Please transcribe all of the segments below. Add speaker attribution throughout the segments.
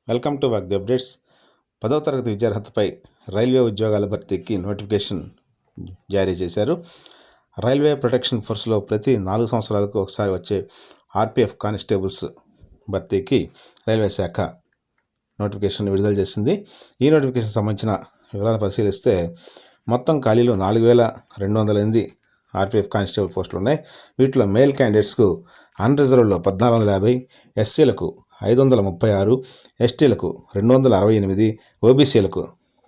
Speaker 1: Welcome to వాగ్ది updates. 10వ తరగతి విద్యార్హతపై railway ఉద్యోగాల భర్తీకి నోటిఫికేషన్ జారీ చేశారు. రైల్వే ప్రొటెక్షన్ ఫోర్స్లో ప్రతి 4 సంవత్సరాలకు ఒకసారి వచ్చే ఆర్పిఎఫ్ కానిస్టేబుల్స్ భర్తీకి రైల్వే శాఖ నోటిఫికేషన్ విడుదల చేసింది. ఈ నోటిఫికేషన్ సంబంధించిన వివరాలు పరిశీలిస్తే మొత్తం ఖాళీలు 4208 ఆర్పిఎఫ్ కానిస్టేబుల్ పోస్టులు ఉన్నాయి. వీటిలో మేల్ క్యాండిడేట్స్కు అన్రిజర్వ్డ్లో 1450, ఎస్సీలకు 536, ఎస్టీలకు 268, ఓబీసీలకు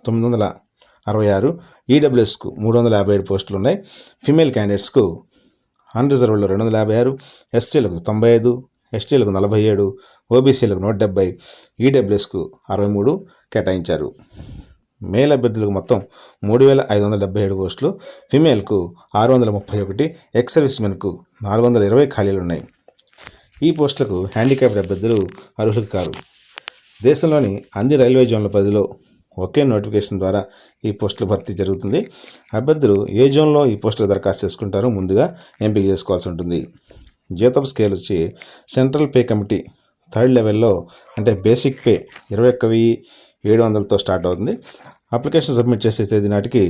Speaker 1: 966, ఈడబ్ల్యూఎస్కు 357 పోస్టులు ఉన్నాయి. ఫిమేల్ క్యాండిడేట్స్కు అన్రిజర్వ్డ్లో 256, ఎస్సీలకు 95, ఎస్టీలకు 47, ఓబీసీలకు 170, ఈడబ్ల్యూఎస్కు 63 కేటాయించారు. మేల్ అభ్యర్థులకు మొత్తం 3577 పోస్టులు, ఫిమేల్కు 631, ఎక్స్ సర్వీస్మెన్కు 420 ఖాళీలు ఉన్నాయి. ఈ పోస్టులకు హ్యాండిక్యాప్డ్ అభ్యర్థులు అర్హులు కారు. దేశంలోని అన్ని రైల్వే జోన్ల పరిధిలో ఒకే నోటిఫికేషన్ ద్వారా ఈ పోస్టుల భర్తీ జరుగుతుంది. అభ్యర్థులు ఏ జోన్లో ఈ పోస్టులు దరఖాస్తు చేసుకుంటారో ముందుగా ఎంపిక చేసుకోవాల్సి ఉంటుంది. జీతం స్కేల్ వచ్చి సెంట్రల్ పే కమిటీ 3rd లెవెల్లో అంటే బేసిక్ పే 21,700తో స్టార్ట్ అవుతుంది. అప్లికేషన్ సబ్మిట్ చేసే తేదీ నాటికి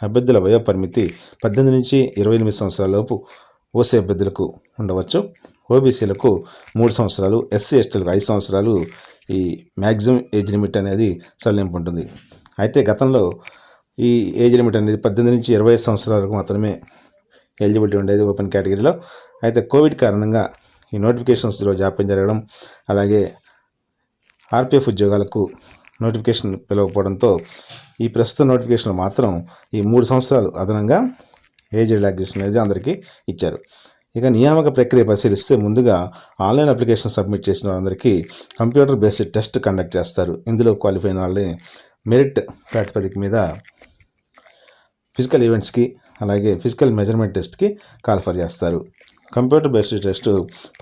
Speaker 1: అభ్యర్థుల వయో పరిమితి 18 నుంచి 28 సంవత్సరాల లోపు ఓసీ అభ్యర్థులకు ఉండవచ్చు. ఓబీసీలకు 3 సంవత్సరాలు, ఎస్సీ ఎస్టీలకు 5 సంవత్సరాలు ఈ మ్యాక్సిమం ఏజ్ లిమిట్ అనేది సడలింపు ఉంటుంది. అయితే గతంలో ఈ ఏజ్ లిమిట్ అనేది 18 నుంచి 25 సంవత్సరాలకు మాత్రమే ఎలిజిబిలిటీ ఉండేది ఓపెన్ కేటగిరీలో. అయితే కోవిడ్ కారణంగా ఈ నోటిఫికేషన్స్లో జాప్యం జరగడం, అలాగే ఆర్పిఎఫ్ ఉద్యోగాలకు నోటిఫికేషన్ పిలవకపోవడంతో ఈ ప్రస్తుత నోటిఫికేషన్లో మాత్రం ఈ 3 సంవత్సరాలు అదనంగా ఏజ్ రిలాక్సేషన్ అనేది అందరికీ ఇచ్చారు. ఇక నియామక ప్రక్రియ పరిశీలిస్తే ముందుగా ఆన్లైన్ అప్లికేషన్ సబ్మిట్ చేసిన వాళ్ళందరికీ కంప్యూటర్ బేస్డ్ టెస్ట్ కండక్ట్ చేస్తారు. ఇందులో క్వాలిఫై అయిన వాళ్ళని మెరిట్ ప్రాతిపదిక మీద ఫిజికల్ ఈవెంట్స్కి అలాగే ఫిజికల్ మెజర్మెంట్ టెస్ట్కి కాల్ఫర్ చేస్తారు. కంప్యూటర్ బేస్డ్ టెస్ట్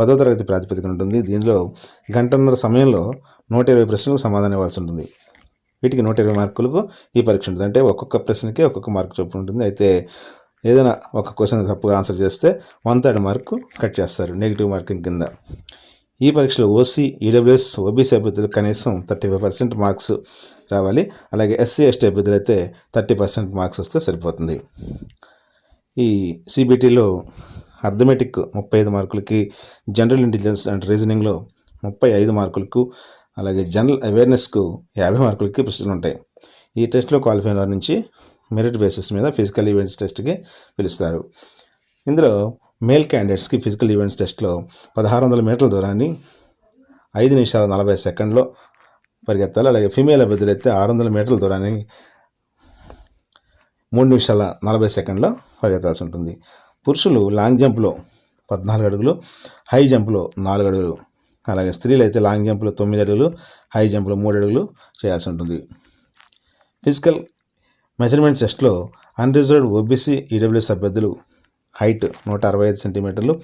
Speaker 1: 10వ తరగతి ప్రాతిపదికన ఉంటుంది. దీనిలో గంటన్నర సమయంలో 120 ప్రశ్నలకు సమాధానం ఇవ్వాల్సి ఉంటుంది. వీటికి 120 మార్కులకు ఈ పరీక్ష ఉంటుంది. అంటే ఒక్కొక్క ప్రశ్నకి ఒక్కొక్క మార్కు చొప్పున ఉంటుంది. అయితే ఏదైనా ఒక క్వశ్చన్ తప్పుగా ఆన్సర్ చేస్తే 1/3 మార్కు కట్ చేస్తారు నెగిటివ్ మార్కింగ్ కింద. ఈ పరీక్షలో ఓసీ, ఈడబ్ల్యూఎస్, ఓబీసీ అభ్యర్థులు కనీసం 35% మార్క్స్ రావాలి. అలాగే ఎస్సీ ఎస్టీ అభ్యర్థులు అయితే 30% మార్క్స్ వస్తే సరిపోతుంది. ఈ సిబిటీలో అర్థమెటిక్ 35 మార్కులకి, జనరల్ ఇంటెలిజెన్స్ అండ్ రీజనింగ్లో 35 మార్కులకు, అలాగే జనరల్ అవేర్నెస్కు 50 మార్కులకి ప్రశ్నలు ఉంటాయి. ఈ టెస్ట్లో క్వాలిఫై అయిన వారి నుంచి మెరిట్ బేసిస్ మీద ఫిజికల్ ఈవెంట్స్ టెస్ట్కి పిలుస్తారు. ఇందులో మేల్ క్యాండిడేట్స్కి ఫిజికల్ ఈవెంట్స్ టెస్ట్లో 1600 మీటర్ల దూరాన్ని 5 నిమిషాల 40 సెకండ్లో పరిగెత్తాలి. అలాగే ఫిమేల్ అభ్యర్థులు అయితే 600 మీటర్ల దూరాన్ని 3 నిమిషాల 40 సెకండ్లో పరిగెత్తాల్సి ఉంటుంది. పురుషులు లాంగ్ జంప్లో 14 అడుగులు, హై జంప్లో 4 అడుగులు, అలాగే స్త్రీలు అయితే లాంగ్ జంప్లో 9 అడుగులు, హై జంప్లో 3 అడుగులు చేయాల్సి ఉంటుంది. ఫిజికల్ మెజర్మెంట్ టెస్ట్లో అన్రిజర్వ్డ్ ఓబీసీ, ఈడబ్ల్యూఎస్ అభ్యర్థులు హైట్ 165 సెంటీమీటర్లు,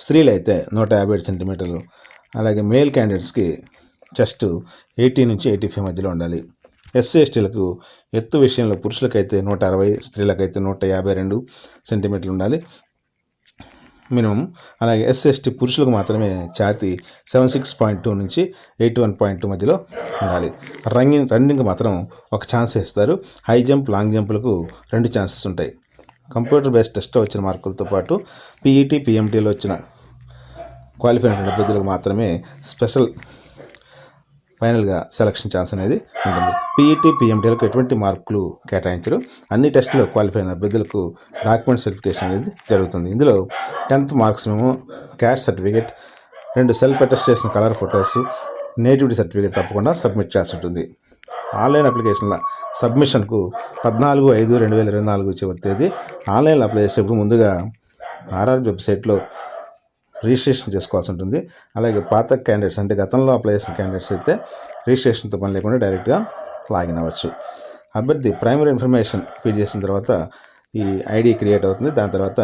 Speaker 1: స్త్రీలు అయితే 157 సెంటీమీటర్లు, అలాగే మేల్ క్యాండిడేట్స్కి చెస్ట్ 80 నుంచి 85 మధ్యలో ఉండాలి. ఎస్సీ ఎస్టీలకు ఎత్తు విషయంలో పురుషులకైతే 160, స్త్రీలకైతే 152 సెంటీమీటర్లు ఉండాలి మినిమం. అలాగే ఎస్సీ ఎస్టీ పురుషులకు మాత్రమే ఛాతీ 76.2 నుంచి 81.2 మధ్యలో ఉండాలి. రన్నింగ్ మాత్రం ఒక ఛాన్స్ ఇస్తారు. హై జంప్, లాంగ్ జంపులకు 2 ఛాన్సెస్ ఉంటాయి. కంప్యూటర్ బేస్డ్ టెస్ట్లో వచ్చిన మార్కులతో పాటు పీఈటీ, పీఎంటీలో వచ్చిన క్వాలిఫై అయిన అభ్యర్థులకు మాత్రమే స్పెషల్ ఫైనల్గా సెలక్షన్ ఛాన్స్ అనేది ఉంటుంది. పీఈటీ, పీఎంటీలకు ఎటువంటి మార్కులు కేటాయించరు. అన్ని టెస్టులో క్వాలిఫై అయిన అభ్యర్థులకు డాక్యుమెంట్ వెరిఫికేషన్ అనేది జరుగుతుంది. ఇందులో 10th మార్క్స్ మేము క్యాస్ట్ సర్టిఫికేట్, 2 సెల్ఫ్ అటెస్ట్ చేసిన కలర్ ఫొటోస్, నేటివిటీ సర్టిఫికేట్ తప్పకుండా సబ్మిట్ చేయాల్సి ఉంటుంది. ఆన్లైన్ అప్లికేషన్ల సబ్మిషన్కు 14/5/2024 చివరి తేదీ. ఆన్లైన్లో అప్లై చేసేప్పుడు ముందుగా ఆర్ఆర్ వెబ్సైట్లో రిజిస్ట్రేషన్ చేసుకోవాల్సి ఉంటుంది. అలాగే పాత క్యాండిడేట్స్ అంటే గతంలో అప్లై చేసిన క్యాండిడేట్స్ అయితే రిజిస్ట్రేషన్తో పని లేకుండా డైరెక్ట్గా లాగిన్ అవ్వచ్చు. అభ్యర్థి ప్రైమరీ ఇన్ఫర్మేషన్ ఫీడ్ చేసిన తర్వాత ఈ ఐడి క్రియేట్ అవుతుంది. దాని తర్వాత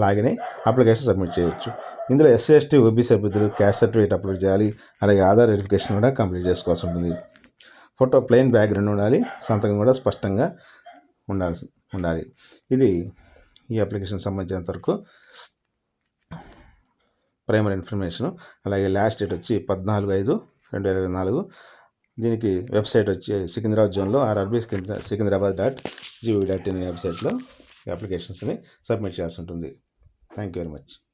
Speaker 1: లాగిన్ అయ్యి అప్లికేషన్ సబ్మిట్ చేయవచ్చు. ఇందులో ఎస్సీ ఎస్టీ ఓబీసీ అభ్యర్థులు క్యాస్ట్ సర్టిఫికేట్ అప్లోడ్ చేయాలి. అలాగే ఆధార్ వెరిఫికేషన్ కూడా కంప్లీట్ చేసుకోవాల్సి ఉంటుంది. ఫోటో ప్లెయిన్ బ్యాక్గ్రౌండ్ ఉండాలి. సంతకం కూడా స్పష్టంగా ఉండాలి. ఇది ఈ అప్లికేషన్ సంబంధించినంత వరకు ప్రైమరీ ఇన్ఫర్మేషను. అలాగే లాస్ట్ డేట్ వచ్చి 14/5/2024. దీనికి వెబ్సైట్ వచ్చి సికింద్రాబాద్ జోన్లో RRB sikindrabad.gov.in అనే వెబ్సైట్లో అప్లికేషన్స్ని సబ్మిట్ చేయాల్సి ఉంటుంది. Thank you very much.